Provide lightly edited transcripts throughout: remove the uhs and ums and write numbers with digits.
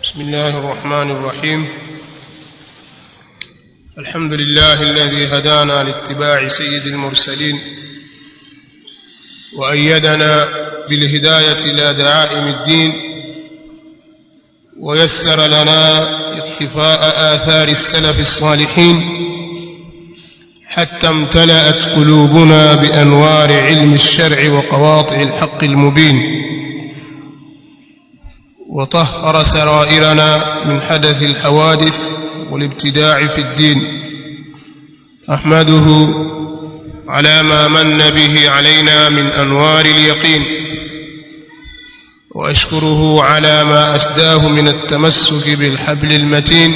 بسم الله الرحمن الرحيم. الحمد لله الذي هدانا لاتباع سيد المرسلين وأيدنا بالهداية إلى دعائم الدين ويسر لنا اقتفاء آثار السلف الصالحين حتى امتلأت قلوبنا بأنوار علم الشرع وقواطع الحق المبين، وطهر سرائرنا من حدث الحوادث والابتداع في الدين. أحمده على ما من به علينا من أنوار اليقين، وأشكره على ما أسداه من التمسك بالحبل المتين،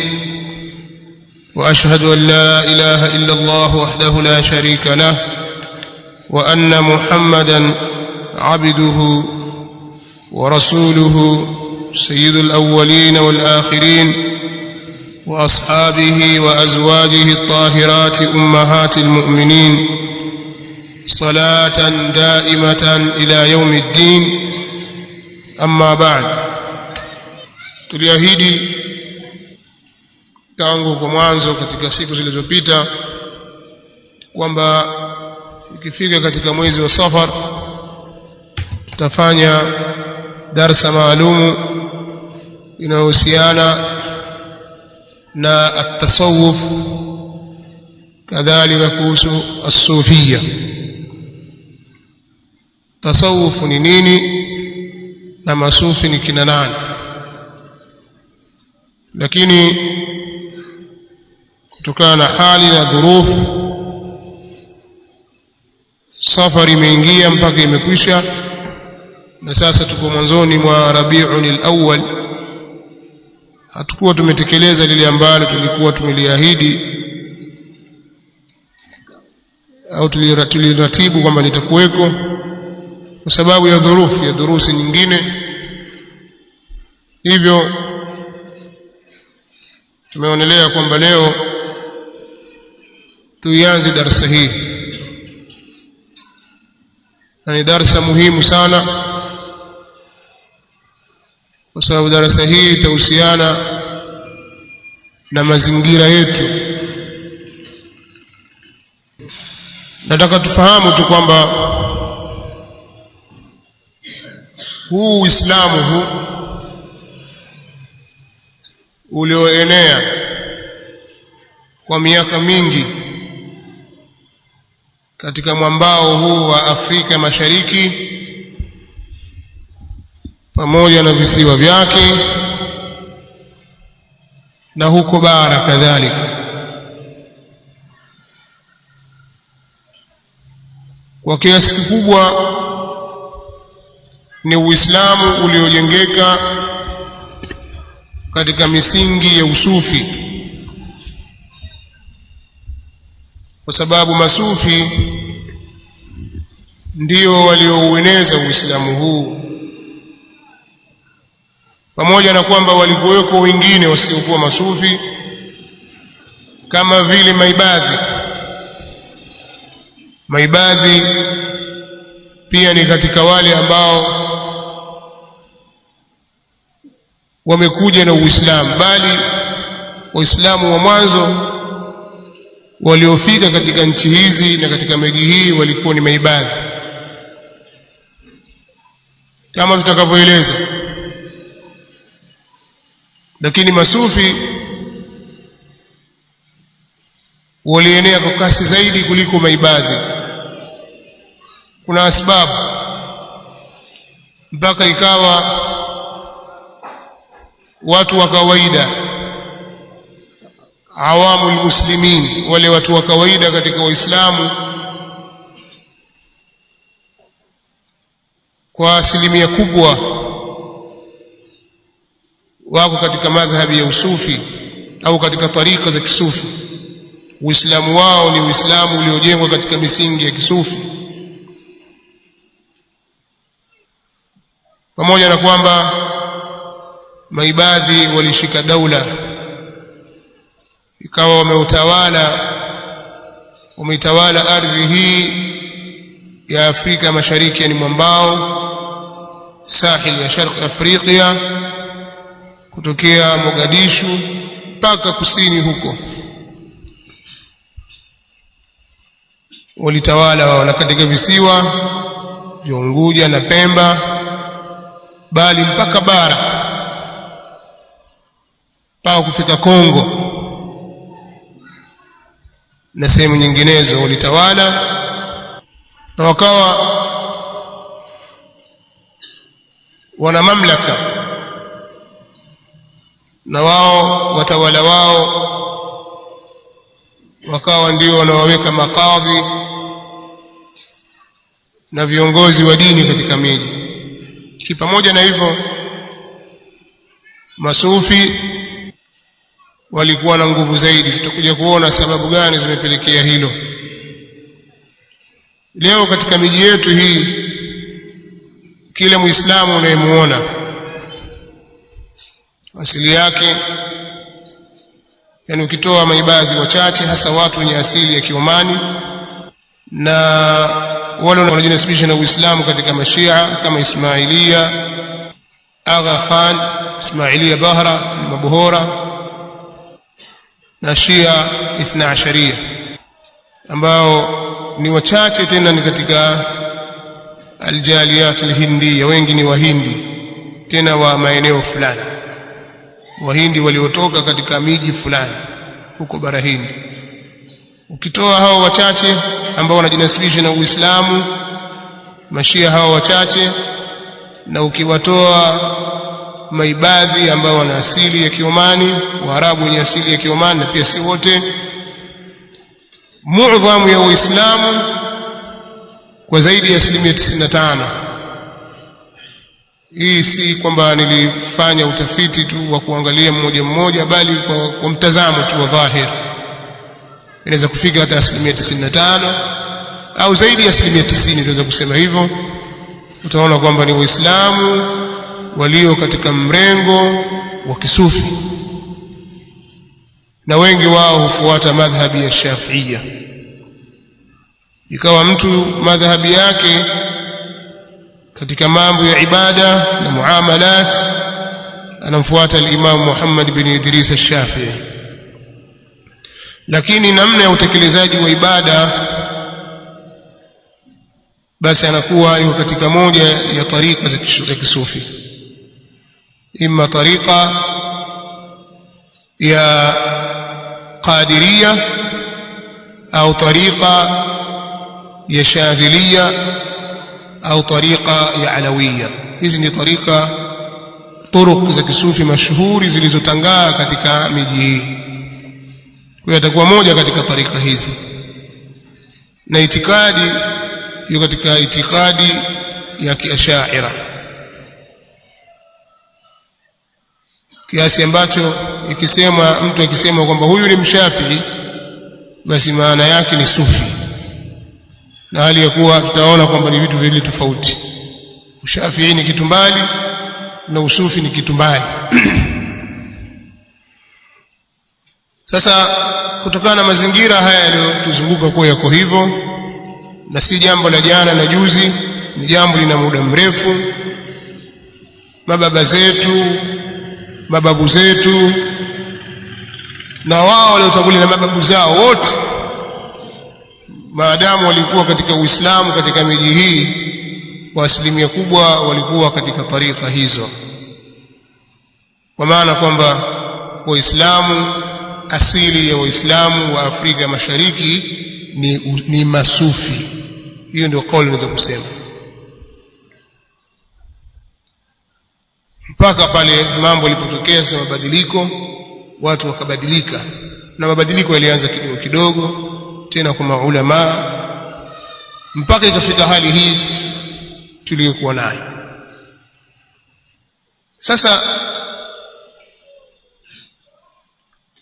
وأشهد أن لا إله إلا الله وحده لا شريك له، وأن محمدًا عبده ورسوله سيد الأولين والآخرين، وأصحابه وأزواجه الطاهرات أمهات المؤمنين، صلاة دائمة إلى يوم الدين. أما بعد، tuliahidi tangu kwa mwanzo katika siku zilizopita kwamba ikifika katika mwezi wa Safar tutafanya darasa maalumu inayohusiana na at-tasawuf, kadhalika kuhusu as-sufia. Tasawuf ni nini na masufi ni kina nani? Lakini kutokana na hali na dhurufu, safari imeingia mpaka imekwisha, na sasa tuko mwanzoni mwa Rabiul Awwal. Hatukuwa tumetekeleza lile ambalo tulikuwa tumeliahidi au tuliratibu kwamba litakuweko kwa sababu ya dhurufu ya durusi nyingine. Hivyo tumeonelea kwamba leo tuianze darasa hii, na ni darasa muhimu sana kwa sababu darasa hii itahusiana na mazingira yetu. Nataka tufahamu tu kwamba huu Uislamu huu ulioenea kwa miaka mingi katika mwambao huu wa Afrika Mashariki pamoja na visiwa vyake na huko bara kadhalika, kwa kiasi kikubwa ni Uislamu uliojengeka katika misingi ya usufi, kwa sababu masufi ndio walioueneza Uislamu huu, pamoja na kwamba walikuweko wengine wasiokuwa masufi kama vile maibadhi pia ni katika wale ambao wamekuja na Uislamu, bali Waislamu wa mwanzo waliofika katika nchi hizi na katika miji hii walikuwa ni maibadhi, kama tutakavyoeleza. Lakini masufi walienea kwa kasi zaidi kuliko maibadhi. Kuna sababu mpaka ikawa watu wa kawaida, awamul muslimin, wale watu wa kawaida katika Waislamu, kwa asilimia kubwa wako katika madhhabi ya usufi au katika tarika za kisufi. Uislamu wao ni Uislamu uliojengwa katika misingi ya kisufi, pamoja na kwamba maibadhi walishika daula, ikawa wameitawala ardhi hii ya Afrika Mashariki, yani mwambao sahil ya Sharq Afrika, kutokea Mogadishu mpaka kusini huko walitawala wao, na katika visiwa vya Unguja na Pemba, bali mpaka bara mpaka kufika Kongo na sehemu nyinginezo walitawala, na wakawa wana mamlaka, na wao watawala wao wakawa ndio wanawaweka makadhi na viongozi wa dini katika miji. Pamoja na hivyo, masufi walikuwa na nguvu zaidi. Tutakuja kuona sababu gani zimepelekea hilo. Leo katika miji yetu hii, kila Muislamu unayemuona asili yake, yani ukitoa maibadhi wachache, hasa watu wenye asili ya Kiomani na wale wanaojinasibisha na Uislamu katika mashia kama Ismailia, Agha Khan, Ismailia Bahra, Mabuhora na Shia Ithna Asharia, ambao ni wachache tena ni katika aljaliyat alhindiya, wengi ni Wahindi tena wa maeneo fulani, Wahindi waliotoka katika miji fulani huko bara Hindi. Ukitoa hao wachache ambao wanajinasibisha na Uislamu, mashia hao wachache, na ukiwatoa maibadhi ambao wana asili ya Kiomani, Waarabu wenye asili ya Kiomani, na pia si wote, muadhamu ya Uislamu kwa zaidi ya 95%. Hii si kwamba nilifanya utafiti tu wa kuangalia mmoja mmoja, bali kwa mtazamo tu wa dhahir, inaweza kufika hata 95% au zaidi ya 90%, tunaweza kusema hivyo. Utaona kwamba ni Waislamu walio katika mrengo wa kisufi, na wengi wao hufuata madhhabi ya Shafi'ia. Ikawa mtu madhhabi yake katika mambo ya ibada na muamalat anamfuata al-Imam Muhammad bin Idris al-Shafi'i, lakini namna ya utekelezaji wa ibada basi anakuwa yuko katika moja ya tarika za kisufi, imma tarika ya Qadiria au tarika ya Shadhilia au tarika ya Alawiya. Hizi ni tarika turuq za kisufi mashuhuri zilizotangaa katika miji hii. Kwa hiyo atakuwa moja katika tarika hizi, na itikadi yuko katika itikadi ya Kiashaira, kiasi ambacho mtu akisema kwamba huyu ni mshafii, basi maana yake ni sufi, na hali ya kuwa tutaona kwamba ni vitu viwili tofauti. Ushafii ni kitu mbali na usufi ni kitu mbali. Sasa kutokana na mazingira haya yaliyotuzunguka kwa yako hivyo, na si jambo la jana na juzi, ni jambo lina muda mrefu. Mababa zetu, mababu zetu, na wao waliotangulia na mababu zao wote, maadamu walikuwa katika Uislamu katika miji hii, kwa asilimia kubwa walikuwa katika tarika hizo, kwa maana kwamba Waislamu, asili ya Waislamu wa Afrika Mashariki ni masufi. Hiyo ndio kauli naweza kusema, mpaka pale mambo yalipotokea sasa mabadiliko, watu wakabadilika, na mabadiliko yalianza kidogo kidogo tena kwa maulama, mpaka ikafika hali hii tuliyokuwa nayo sasa.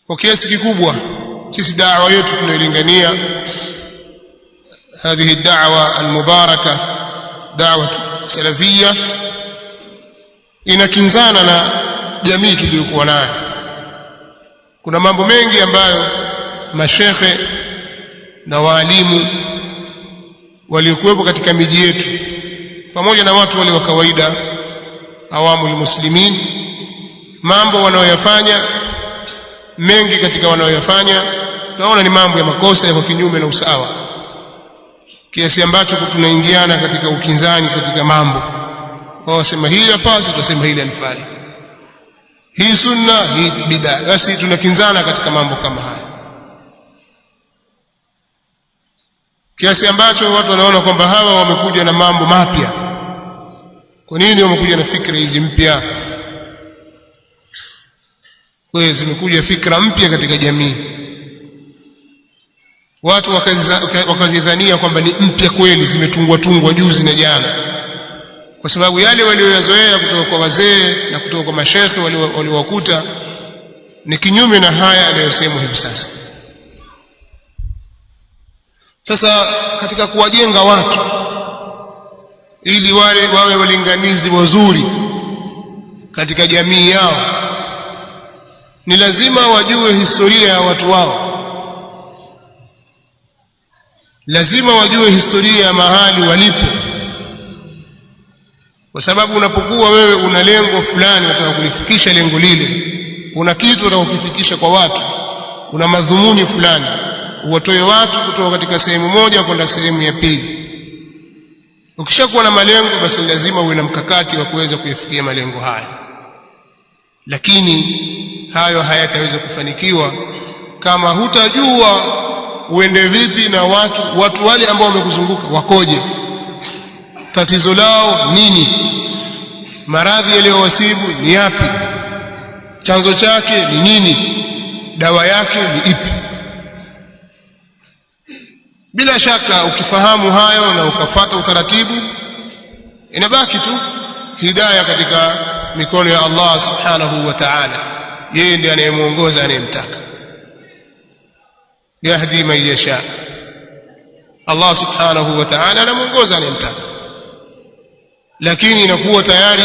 Kwa kiasi kikubwa sisi da'wa yetu tunailingania هذه الدعوة المباركة دعوة سلفية inakinzana na jamii tuliyokuwa nayo. Kuna mambo mengi ambayo mashekhe na waalimu waliokuwepo katika miji yetu pamoja na watu wale wa kawaida, awamul muslimin, mambo wanayoyafanya mengi katika wanayoyafanya tunaona ni mambo ya makosa ya kinyume na usawa, kiasi ambacho tunaingiana katika ukinzani katika mambo. Wao wasema hili yafaa, sisi tunasema hili halifai, hii sunna, hii bid'a, basi tunakinzana katika mambo kama haya, kiasi ambacho watu wanaona kwamba hawa wamekuja na mambo mapya. Kwa nini wamekuja na fikra hizi mpya? Kwa hiyo zimekuja fikra mpya katika jamii, watu wakazidhania kwamba ni mpya kweli, zimetungwa juzi na jana, kwa sababu yale walioyazoea kutoka kwa wazee na kutoka kwa mashekhe waliowakuta ni kinyume na haya yanayosemwa hivi sasa. Sasa katika kuwajenga watu ili wawe walinganizi wazuri katika jamii yao, ni lazima wajue historia ya watu wao, lazima wajue historia ya mahali walipo, kwa sababu unapokuwa wewe una lengo fulani, unataka kulifikisha lengo lile, una kitu unataka kukifikisha kwa watu, una madhumuni fulani, uwatoe watu kutoka katika sehemu moja kwenda sehemu ya pili. Ukishakuwa na malengo, basi lazima uwe na mkakati wa kuweza kuyafikia malengo haya, lakini hayo hayataweza kufanikiwa kama hutajua uende vipi na watu wale ambao wamekuzunguka wakoje, tatizo lao nini, maradhi yaliyowasibu ni yapi, chanzo chake ni nini, dawa yake ni ipi. Bila shaka ukifahamu hayo na ukafuata utaratibu, inabaki tu hidayah katika mikono ya Allah subhanahu wa ta'ala. Yeye ndiye anayemuongoza anayemtaka, yahdi man yasha. Allah subhanahu wa ta'ala anamuongoza anayemtaka, lakini inakuwa tayari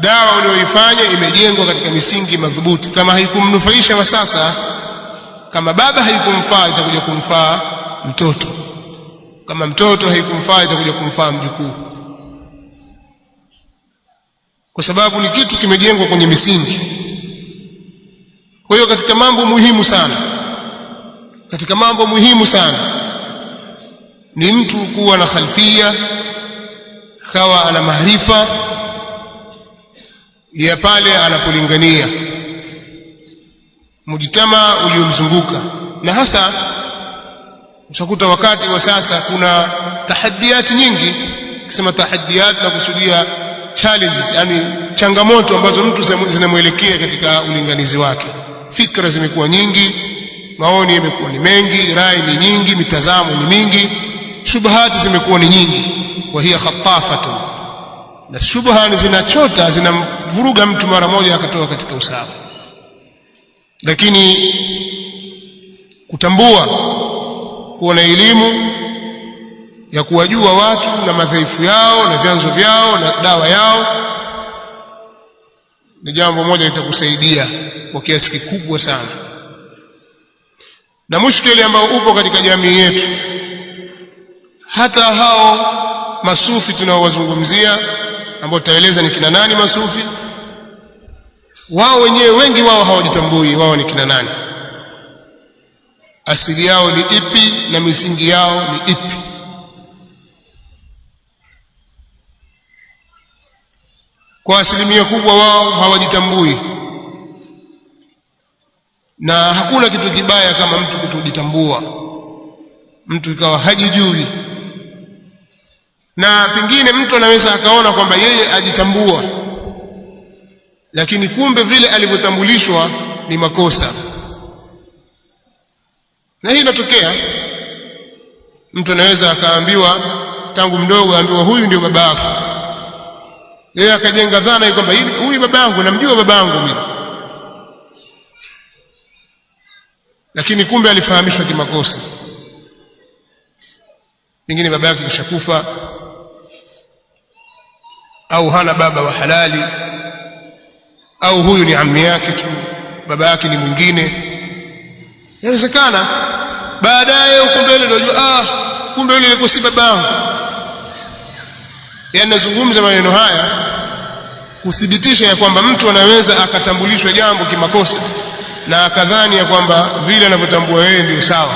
dawa uliyoifanya imejengwa katika misingi madhubuti. Kama haikumnufaisha wa sasa, kama baba haikumfaa, itakuja kumfaa mtoto, kama mtoto haikumfaa, itakuja kumfaa mjukuu, kwa sababu ni kitu kimejengwa kwenye misingi. Kwa hiyo katika mambo muhimu sana ni mtu kuwa na khalfia, kawa ana maarifa ya pale anapolingania mujtama uliomzunguka. Na hasa utakuta wakati wa sasa kuna tahaddiat nyingi. Kisema tahaddiat na kusudia challenges, yani changamoto ambazo mtu zinamwelekea katika ulinganizi wake. Fikra zimekuwa nyingi, maoni yamekuwa ni mengi, rai ni nyingi, mitazamo ni mingi, shubahati zimekuwa ni nyingi. Wa hiya khattafatun, na shubha zinachota, zinamvuruga mtu mara moja akatoka katika usawa. Lakini kutambua, kuwa na elimu ya kuwajua watu na madhaifu yao na vyanzo vyao na dawa yao, ni jambo moja litakusaidia kwa kiasi kikubwa sana. Na mushkili ambao upo katika jamii yetu, hata hao masufi tunaowazungumzia, ambao tutaeleza ni kina nani masufi, wao wenyewe wengi wao hawajitambui wao ni kina nani, asili yao ni ipi na misingi yao ni ipi. Kwa asilimia kubwa wao hawajitambui, na hakuna kitu kibaya kama mtu kutojitambua, mtu ikawa hajijui. Na pengine mtu anaweza akaona kwamba yeye ajitambua, lakini kumbe vile alivyotambulishwa ni makosa. Na hii inatokea. Mtu anaweza akaambiwa tangu mdogo, aambiwa huyu ndio baba yako, yeye akajenga dhana kwamba huyu baba yangu, namjua baba yangu mimi, lakini kumbe alifahamishwa kimakosa. Pengine baba yake kishakufa, au hana baba wa halali, au huyu ni ammi yake tu, baba yake ni mwingine. Inawezekana baadaye huko mbele ndio kumbe yule alikuwa si baba yangu. Yanazungumza maneno haya kuthibitisha ya kwamba mtu anaweza akatambulishwa jambo kimakosa na akadhani ya kwamba vile anavyotambua yeye ndio sawa.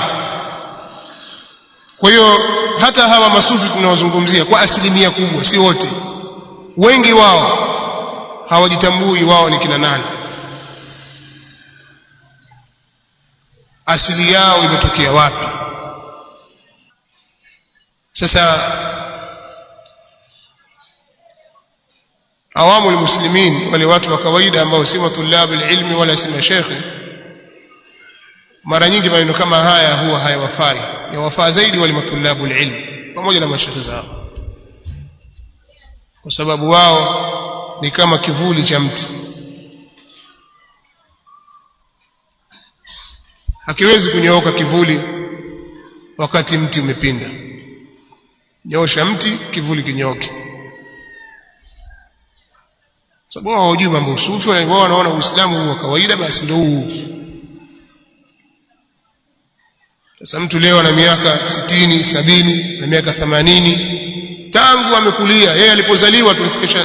Kwa hiyo hata hawa masufi tunaozungumzia kwa asilimia kubwa, si wote, wengi wao hawajitambui wao ni kina nani, asili yao imetokea wapi. Sasa awamu almuslimin, wale watu wa kawaida ambao si matulabu ilmi wala si mashekhe, mara nyingi maneno kama haya huwa hayawafai. Yawafaa zaidi wale matulabu ilmi pamoja na mashekhe zao, kwa sababu wao ni kama kivuli cha mti, hakiwezi kunyooka kivuli wakati mti umepinda. Nyoosha mti, kivuli kinyooke. Sababu wao hawajui mambo usufi, wao wanaona Uislamu huu wa kawaida, basi ndio huu. Sasa mtu leo ana miaka 60, 70 na miaka 80, tangu amekulia, yeye alipozaliwa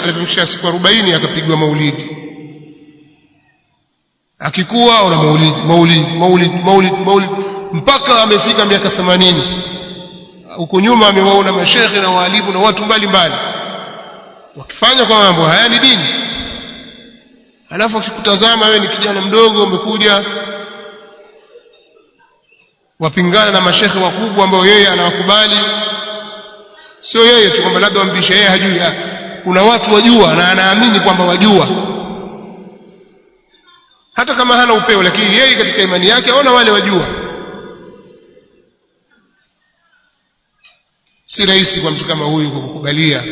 alifikisha siku 40 akapigwa maulidi. Akikuwa una maulid mpaka amefika miaka 80. Huko nyuma amewaona mashekhe na walimu na watu mbalimbali wakifanya kwa mambo haya ni dini. Alafu akikutazama wewe ni kijana mdogo umekuja wapingana na mashekhe wakubwa ambao yeye anawakubali. Sio yeye tu kwamba labda wampisha yeye hajui, kuna watu wajua na anaamini kwamba wajua, hata kama hana upeo, lakini yeye katika imani yake aona wale wajua. Si rahisi kwa mtu kama huyu kukubalia.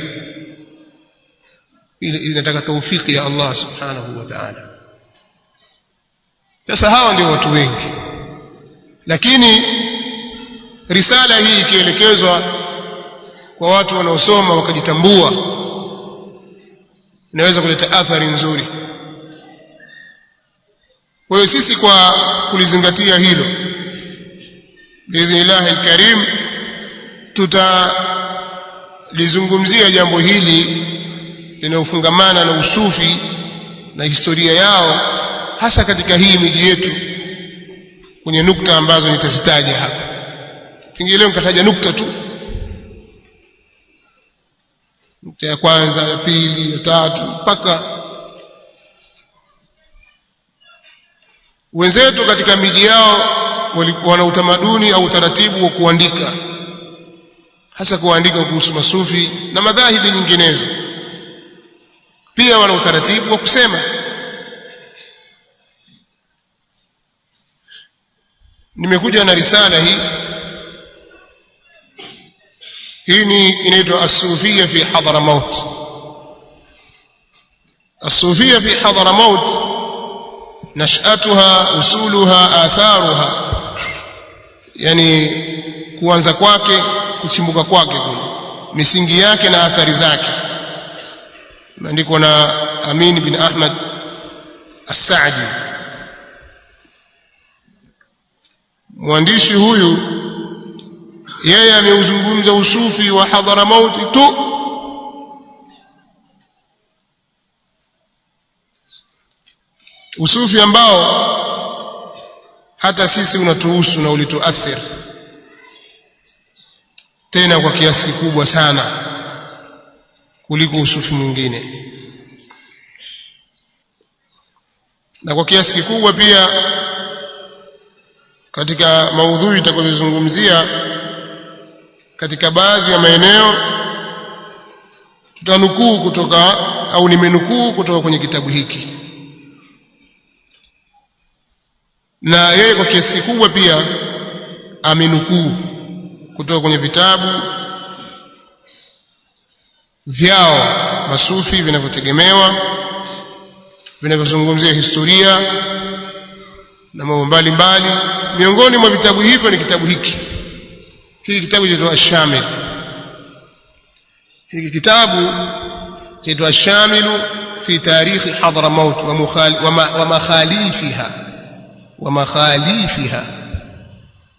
Inataka taufiki ya Allah subhanahu wa ta'ala. Sasa hawa ndio watu wengi, lakini risala hii ikielekezwa kwa watu wanaosoma wakajitambua, inaweza kuleta athari nzuri. Kwa hiyo sisi kwa kulizingatia hilo, biidhnillahi alkarim, tutalizungumzia jambo hili linalofungamana na usufi na historia yao, hasa katika hii miji yetu, kwenye nukta ambazo nitazitaja hapa. Pengine leo nikataja nukta tu, nukta ya kwanza, ya pili, ya tatu, mpaka wenzetu katika miji yao wana utamaduni au utaratibu wa kuandika, hasa kuandika kuhusu masufi na madhahibi nyinginezo. Pia wana utaratibu wa kusema. Nimekuja na risala hii ni inaitwa As-Sufiyya fi Hadramaut. As-Sufiyya fi Hadramaut, nash'atuha, usuluha, atharuha, yani kuanza kwake, kuchimbuka kwake kule, misingi yake na athari zake. Imeandikwa na Amin bin Ahmad As-Saadi. Mwandishi huyu yeye ameuzungumza usufi wa Hadramaut tu, usufi ambao hata sisi unatuhusu na ulituathiri tena kwa kiasi kikubwa sana kuliko usufi mwingine. Na kwa kiasi kikubwa pia katika maudhui tutakayozungumzia, katika baadhi ya maeneo tutanukuu kutoka au nimenukuu kutoka kwenye kitabu hiki, na yeye kwa kiasi kikubwa pia amenukuu kutoka kwenye vitabu vyao masufi vinavyotegemewa, vinavyozungumzia historia na mambo mbalimbali. Miongoni mwa vitabu hivyo ni kitabu hiki. Hiki kitabu kinaitwa Ash-Shamil. Hiki kitabu kinaitwa Ash-Shamil fi tarikh Hadramaut wa makhalifiha.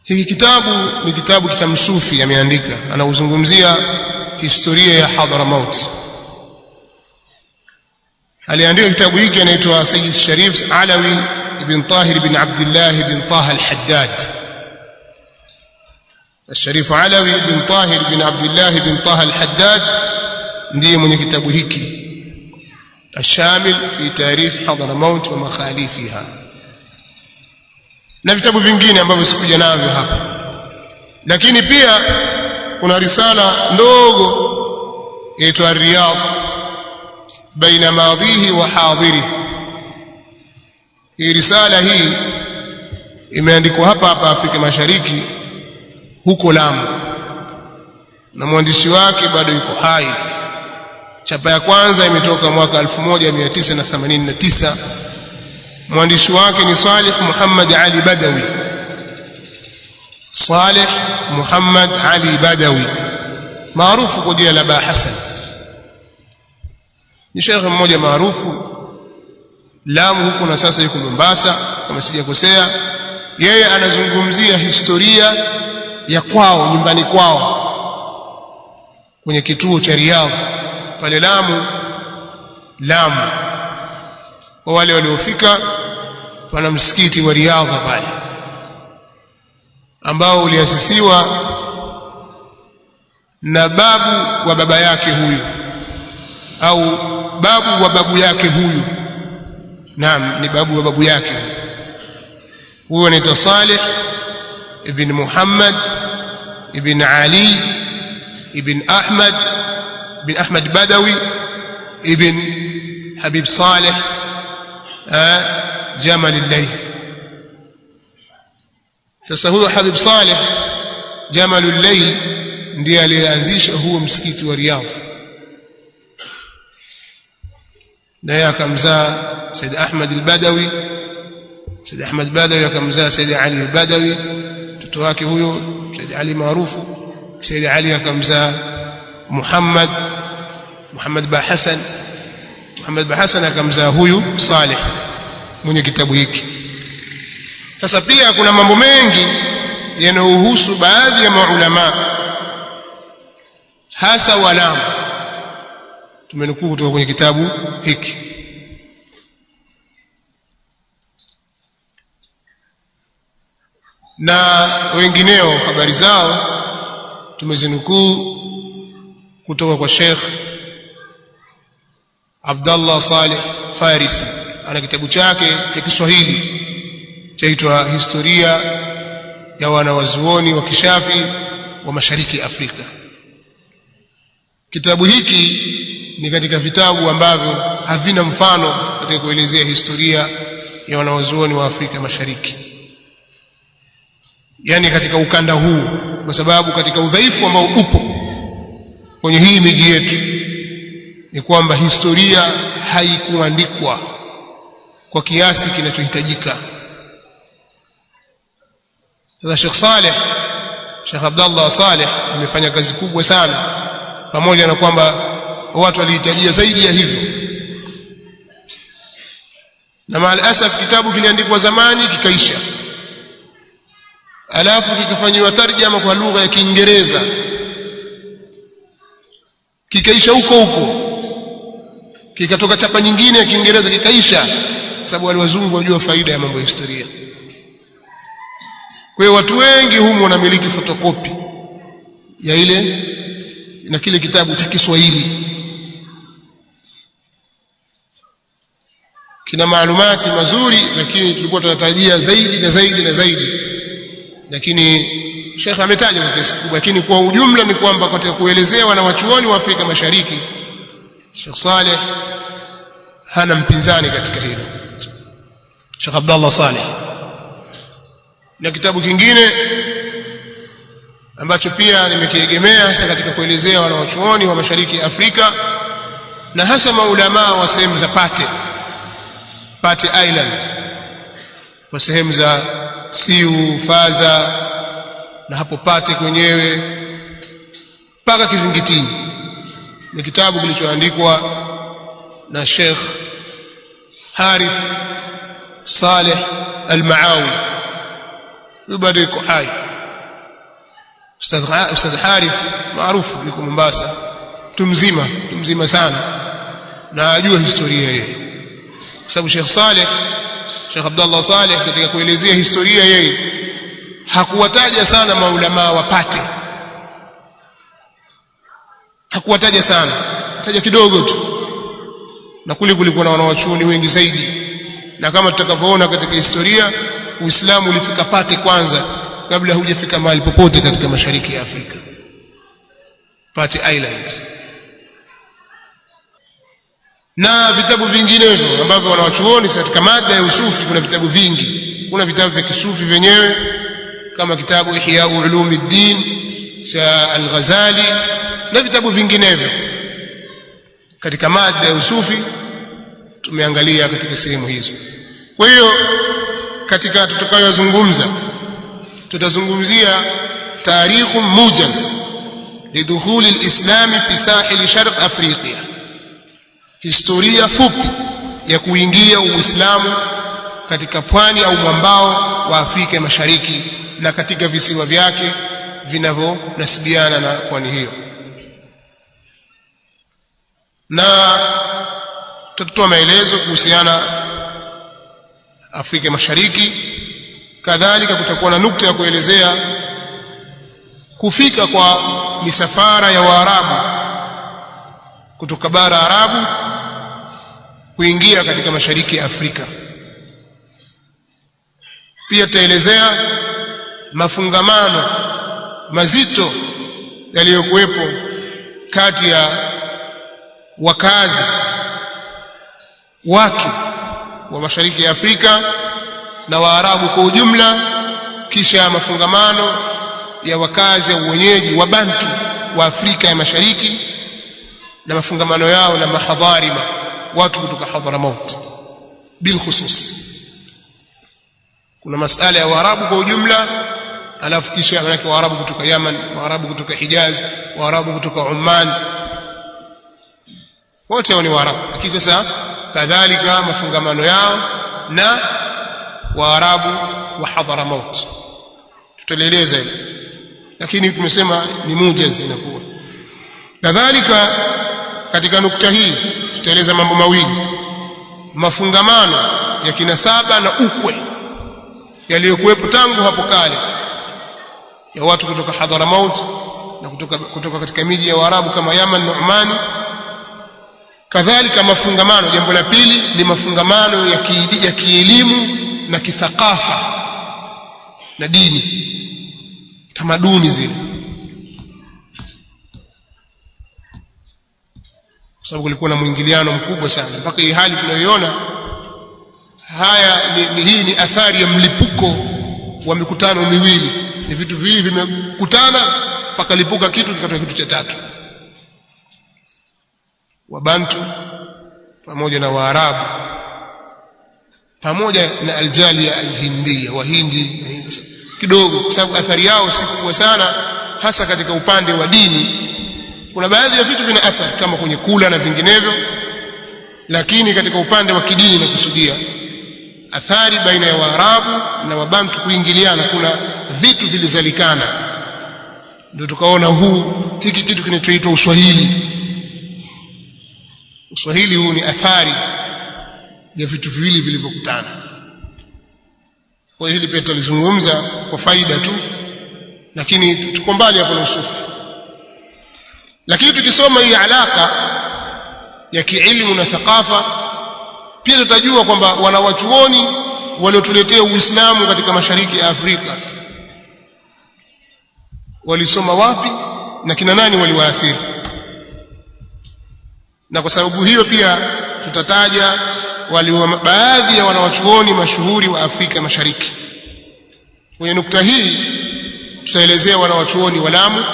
Hiki kitabu ni kitabu cha msufi ameandika, anauzungumzia historia ya Hadramaut. aliandika kitabu hiki anaitwa Sayyid Sharif Alawi ibn Tahir ibn Abdullah ibn Taha al-Haddad. الشريف علوي بن طاهر بن عبد الله بن طه الحداد ndiye mwenye kitabu hiki الشامل في تاريخ حضرموت ومخاليفها, na vitabu vingine ambavyo sikuja navyo hapa. Lakini pia kuna risala ndogo inaitwa Riyadh baina madhihi wa hadhiri. Hii risala hii imeandikwa hapa Afrika Mashariki, huko Lamu, na mwandishi wake bado yuko hai. Chapa ya kwanza imetoka mwaka 1989. Mwandishi wake ni Salih Muhammad Ali Badawi. Salih Muhammad Ali Badawi maarufu kwa jina la Ba Hassan, ni shekhe mmoja maarufu Lamu huko, na sasa yuko Mombasa kama sijakosea. Yeye anazungumzia historia ya kwao, nyumbani kwao kwenye kituo cha Riyadh pale Lamu. Kwa wale waliofika, pana msikiti wa Riyadh pale ambao uliasisiwa na babu wa baba yake huyu, au babu wa babu yake huyu. Naam, ni babu wa babu yake huyo. Anaitwa Salih ibn Muhammad ibn Ali ibn Ahmad Badawi ibn Habib Saleh Jamal al-Layth. Sasa huyo Habib Saleh Jamal al-Layth ndiye alianzisha huo msikiti wa Riyadh, naye akamzaa Said Ahmad al-Badawi. Said Ahmad Badawi akamzaa Said Ali al-Badawi, mtoto wake huyo Said Ali maarufu. Said Ali akamzaa Muhammad Ba Hassan. Muhammad Ba Hassan akamzaa huyu Saleh mwenye kitabu hiki. Sasa pia kuna mambo mengi yanayohusu baadhi ya maulama, hasa Walamu, tumenukuu kutoka kwenye kitabu hiki. Na wengineo habari zao tumezinukuu kutoka kwa Sheikh Abdullah Saleh Farisi. Ana kitabu chake cha Kiswahili chaitwa Historia ya Wanawazuoni wa Kishafi wa Mashariki Afrika. Kitabu hiki ni katika vitabu ambavyo havina mfano katika kuelezea historia ya wanawazuoni wa Afrika Mashariki, yani katika ukanda huu, kwa sababu katika udhaifu ambao upo kwenye hii miji yetu ni kwamba historia haikuandikwa kwa kiasi kinachohitajika. Sasa Sheikh Abdullah Saleh amefanya kazi kubwa sana, pamoja na kwamba watu walihitajia zaidi ya hivyo. Na maalasaf kitabu kiliandikwa zamani kikaisha, alafu kikafanywa tarjama kwa lugha ya Kiingereza, kikaisha huko kikatoka chapa nyingine ya Kiingereza kikaisha, sababu wale wazungu wajua faida ya mambo ya historia. Kwa hiyo watu wengi humu wanamiliki fotokopi ya ile na kile kitabu cha Kiswahili. Kina maalumati mazuri, lakini tulikuwa tunatarajia zaidi na zaidi na zaidi, lakini Sheikh ametaja kwa kiasi kikubwa. Lakini kwa ujumla ni kwamba katika kuelezea wanawachuoni wa Afrika Mashariki, Sheikh Saleh hana mpinzani katika hilo, Sheikh Abdullah Saleh. Na kitabu kingine ambacho pia nimekiegemea hasa katika kuelezea wanawachuoni wa Mashariki ya Afrika, na hasa maulama wa sehemu za Pate Island, kwa sehemu za Siu, Faza na hapo Pate kwenyewe mpaka Kizingitini, ni kitabu kilichoandikwa na Sheikh Harith Saleh Al-Maawi. Bado yuko hai Ustadh Harith, maarufu, yuko Mombasa, mtu mzima sana, na ajua historia yeye. sababu Sheikh Abdullah Saleh katika kuelezea historia yeye hakuwataja sana maulama wapate, hakuwataja sana, taja kidogo tu, na kule kulikuwa na wanawachuoni wengi zaidi. Na kama tutakavyoona katika historia, Uislamu ulifika pate kwanza kabla hujafika mahali popote katika mashariki ya Afrika, Pate Island. Na vitabu vinginevyo ambavyo wanawachuoni katika mada ya usufi, kuna vitabu vingi. Kuna vitabu vya kisufi vyenyewe kama kitabu Ihya Ulumuddin cha Al-Ghazali na vitabu vinginevyo katika mada ya usufi tumeangalia katika sehemu hizo. Kwa hiyo katika tutakayozungumza, tutazungumzia tarikhu mujaz lidukhuli al-islam fi sahil sharq Afrika, historia fupi ya kuingia Uislamu katika pwani au mwambao wa Afrika Mashariki na katika visiwa vyake vinavyonasibiana na pwani hiyo. Na tutatoa maelezo kuhusiana Afrika Mashariki. Kadhalika kutakuwa na nukta ya kuelezea kufika kwa misafara ya Waarabu kutoka bara Arabu kuingia katika mashariki ya Afrika. Pia tutaelezea mafungamano mazito yaliyokuwepo kati ya wakazi watu wa mashariki ya Afrika na Waarabu kwa ujumla, kisha mafungamano ya wakazi au wenyeji wa Bantu wa Afrika ya Mashariki na mafungamano yao na mahadharima, watu kutoka Hadramaut bil khusus. Kuna masala ya Waarabu kwa ujumla, alafu kisha manake Waarabu kutoka Yaman, Waarabu kutoka Hijaz, Waarabu kutoka Oman, wote hao ni Waarabu. Lakini sasa kadhalika mafungamano yao na Waarabu wa Hadramaut tutaeleza hilo, lakini tumesema ni mujaz inakuwa. Kadhalika katika nukta hii tutaeleza mambo mawili: mafungamano ya kinasaba na ukwe yaliyokuwepo tangu hapo kale ya watu kutoka Hadramaut na kutoka katika miji ya Waarabu kama Yaman na Omani. Kadhalika mafungamano, jambo la pili ni mafungamano ya kielimu na kithakafa na dini, tamaduni zile, kwa sababu kulikuwa na mwingiliano mkubwa sana mpaka hii hali tunayoiona. Hii ni athari ya mlipuko wa mikutano miwili, ni vitu viwili vimekutana mpaka lipuka kitu kikatoka kitu cha tatu. Wabantu pamoja na Waarabu pamoja na Aljalia Alhindia, Wahindi kidogo, kwa sababu athari yao si kubwa sana, hasa katika upande wa dini. Kuna baadhi ya vitu vina athari kama kwenye kula na vinginevyo, lakini katika upande wa kidini na kusudia athari baina ya Waarabu na Wabantu kuingiliana, kuna vitu vilizalikana. Ndio tukaona hiki kitu kinachoitwa Uswahili. Uswahili huu ni athari ya vitu viwili vilivyokutana. Kwa hiyo hili pia tulizungumza kwa faida tu, lakini tuko mbali hapo na usufi. Lakini tukisoma hii alaka ya kielimu na thakafa, pia tutajua kwamba wanawachuoni waliotuletea Uislamu katika mashariki ya Afrika walisoma wapi na kina nani waliwaathiri. Na kwa sababu hiyo pia tutataja baadhi ya wanawachuoni mashuhuri wa Afrika Mashariki. Kwenye nukta hii tutaelezea wanawachuoni wa Lamu,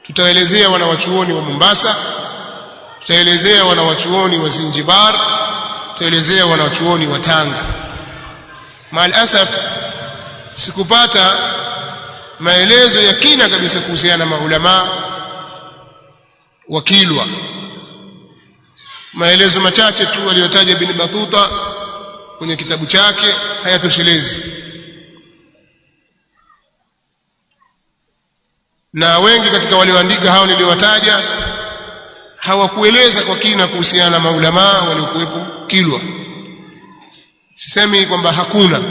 tutaelezea wanawachuoni wa Mombasa, tutaelezea wanawachuoni wa Zanzibar, tutaelezea wanawachuoni wa Tanga. Maalasaf sikupata maelezo ya kina kabisa kuhusiana na maulama wa Kilwa. Maelezo machache tu aliyotaja Ibn Battuta kwenye kitabu chake hayatoshelezi, na wengi katika walioandika hao niliowataja hawakueleza kwa kina kuhusiana na maulama waliokuwepo Kilwa. sisemi kwamba hakuna,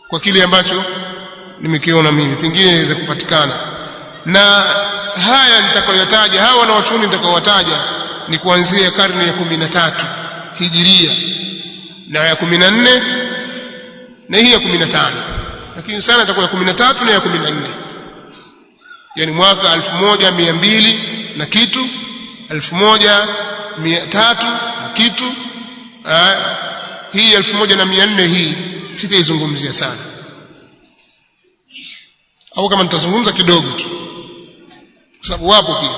kwa kile ambacho nimekiona mimi, pengine inaweza kupatikana. Na haya nitakayotaja, hawa wanawachuoni nitakayowataja ni kuanzia karne ya 13 hijiria na ya 14 na hii ya 15, lakini sana itakuwa ya 13 na ya 14, yani mwaka 1200 na kitu, 1300 na kitu. Hii 1400 hii sitaizungumzia sana, au kama nitazungumza kidogo tu, kwa sababu wapo pia.